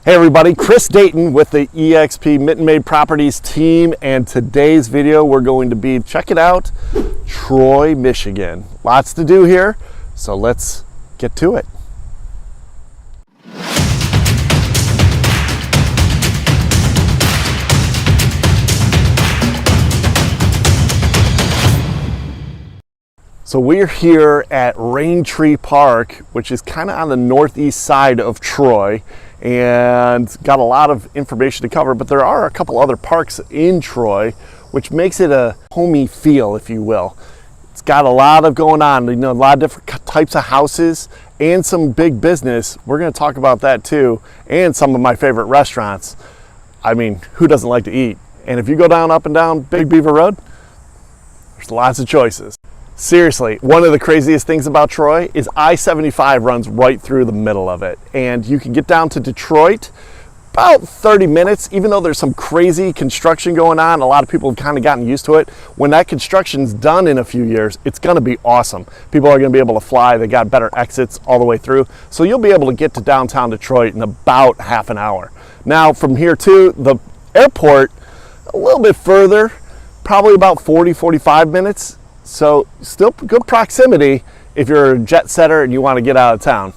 Hey everybody, Chris Dayton with the eXp Mitten Made Properties team, and today's video we're going to be checking out Troy, Michigan. Lots to do here, so let's get to it. So we're here at Raintree Park, which is kind of on the northeast side of Troy, and got a lot of information to cover, but there are a couple other parks in Troy, which makes it a homey feel, if you will. It's got a lot of going on, a lot of different types of houses and some big business. We're going to talk about that too, and some of my favorite restaurants. I mean, who doesn't like to eat? And if you go up and down Big Beaver Road, there's lots of choices. Seriously, one of the craziest things about Troy is I-75 runs right through the middle of it, and you can get down to Detroit about 30 minutes, even though there's some crazy construction going on. A lot of people have kind of gotten used to it. When that construction's done in a few years, it's going to be awesome. People are going to be able to fly. They got better exits all the way through, so you'll be able to get to downtown Detroit in about half an hour. Now from here to the airport, a little bit further, probably about 40-45 minutes. So still good proximity if you're a jet setter and you want to get out of town.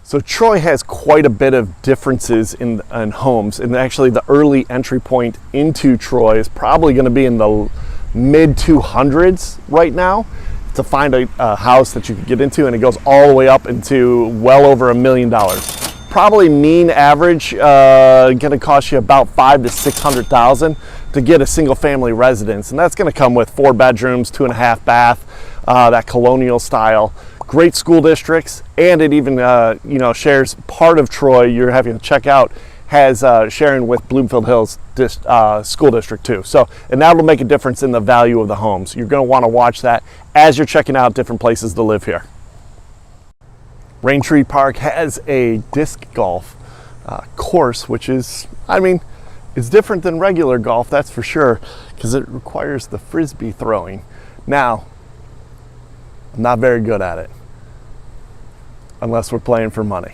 So Troy has quite a bit of differences in homes, and actually the early entry point into Troy is probably going to be in the mid 200s right now to find a house that you can get into, and it goes all the way up into well over $1 million. Probably mean average going to cost you about $500,000 to $600,000 to get a single family residence, and that's going to come with 4 bedrooms, 2.5 bath, that colonial style. Great school districts, and it even shares part of Troy. You're having to check out has sharing with Bloomfield Hills school district too. So, and that'll make a difference in the value of the homes. You're going to want to watch that as you're checking out different places to live here. Raintree Park has a disc golf course, which is, it's different than regular golf, that's for sure, because it requires the frisbee throwing. Now, I'm not very good at it, unless we're playing for money.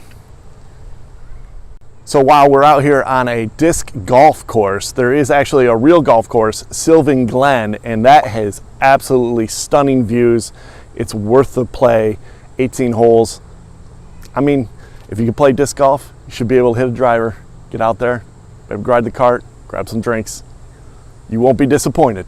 So while we're out here on a disc golf course, there is actually a real golf course, Sylvan Glen, and that has absolutely stunning views. It's worth the play, 18 holes. If you can play disc golf, you should be able to hit a driver, get out there, maybe ride the cart, grab some drinks. You won't be disappointed.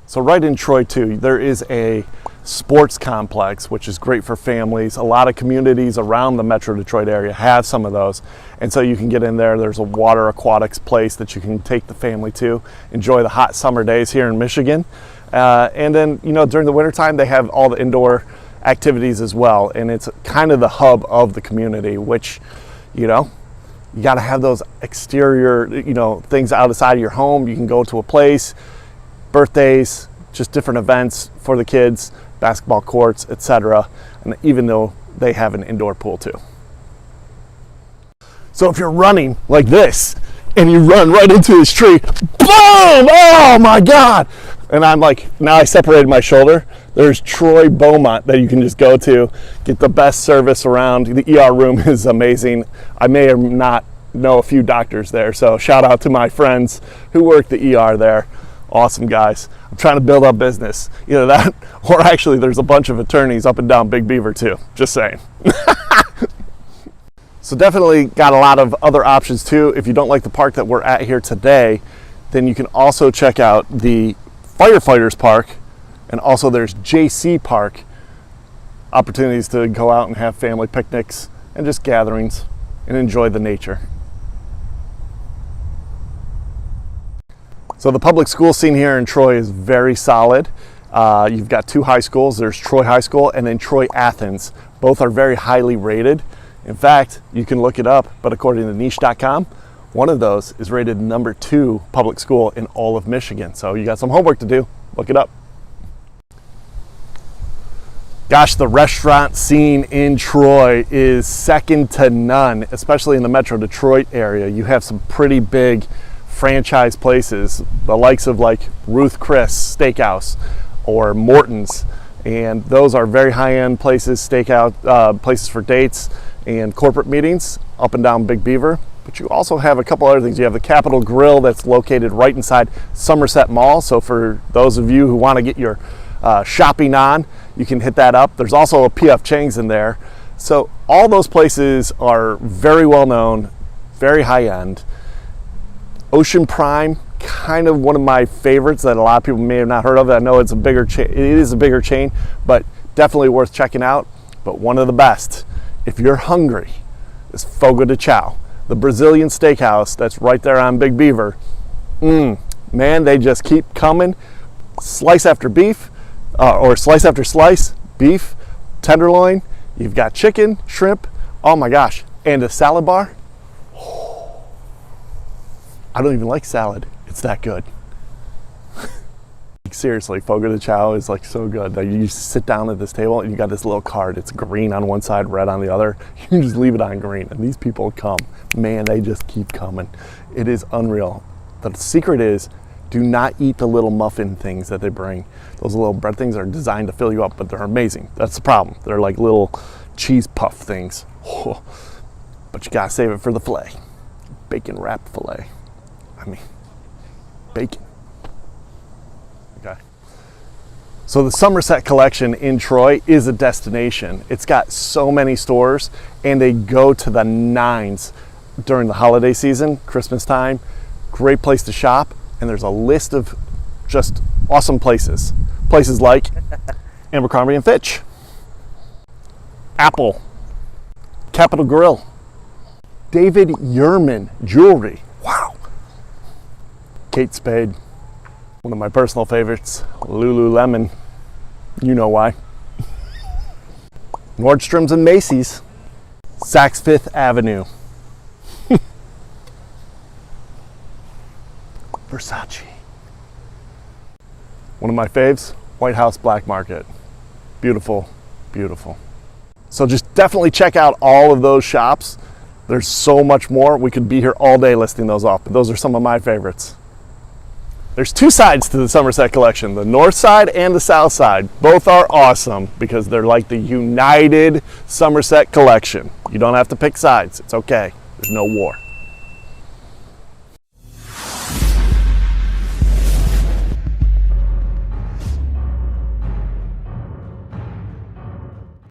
So right in Troy too, there is a sports complex, which is great for families. A lot of communities around the Metro Detroit area have some of those. And so you can get in there. There's a water aquatics place that you can take the family to, enjoy the hot summer days here in Michigan. And then, during the wintertime, they have all the indoor activities as well, and it's kind of the hub of the community, which you got to have those exterior things outside of your home. You can go to a place, birthdays, just different events for the kids, basketball courts, etc., and even though they have an indoor pool too. So if you're running like this and you run right into this tree, boom, oh my god, and I'm like, now I separated my shoulder. There's Troy Beaumont that you can just go to, get the best service around. The ER room is amazing. I may or not know a few doctors there, so shout out to my friends who work the ER there. Awesome guys. I'm trying to build up business. Either that, or actually there's a bunch of attorneys up and down Big Beaver too. Just saying. So definitely got a lot of other options too. If you don't like the park that we're at here today, then you can also check out the Firefighters Park, and also there's JC Park, opportunities to go out and have family picnics and just gatherings and enjoy the nature. So the public school scene here in Troy is very solid. You've got 2 high schools. There's Troy High School and then Troy Athens. Both are very highly rated. In fact, you can look it up, but according to niche.com, one of those is rated number 2 public school in all of Michigan. So you got some homework to do. Look it up. Gosh, the restaurant scene in Troy is second to none, especially in the Metro Detroit area. You have some pretty big franchise places, the likes of like Ruth Chris Steakhouse or Morton's, and those are very high-end places, stakeout places for dates and corporate meetings. up and down Big Beaver. But you also have a couple other things. You have the Capitol Grill that's located right inside Somerset Mall. So for those of you who want to get your shopping on, you can hit that up. There's also a P.F. Chang's in there. So all those places are very well known, very high end. Ocean Prime, kind of one of my favorites that a lot of people may have not heard of. I know it's a bigger chain. It is a bigger chain, but definitely worth checking out. But one of the best, if you're hungry, is Fogo de Chao, the Brazilian steakhouse that's right there on Big Beaver. Man, they just keep coming. Slice after beef, or slice after slice, beef, tenderloin. You've got chicken, shrimp. Oh my gosh, and a salad bar. I don't even like salad. It's that good. Seriously, Fogo de Chao is like so good. Like you sit down at this table and you got this little card. It's green on one side, red on the other. You just leave it on green and these people come. Man, they just keep coming. It is unreal. The secret is, do not eat the little muffin things that they bring. Those little bread things are designed to fill you up, but they're amazing. That's the problem. They're like little cheese puff things. But you gotta save it for the filet. Bacon wrapped filet. I mean, bacon. Okay. So the Somerset collection in Troy is a destination. It's got so many stores and they go to the nines during the holiday season, Christmas time. Great place to shop. And there's a list of just awesome places. Places like Abercrombie & Fitch, Apple, Capitol Grill, David Yurman Jewelry. Wow. Kate Spade, one of my personal favorites, Lululemon, you know why. Nordstrom's and Macy's, Saks Fifth Avenue, Versace. One of my faves, White House Black Market. Beautiful, beautiful. So just definitely check out all of those shops. There's so much more. We could be here all day listing those off, but those are some of my favorites. There's two sides to the Somerset collection, the north side and the south side. Both are awesome because they're like the united Somerset collection. You don't have to pick sides. It's okay. There's no war.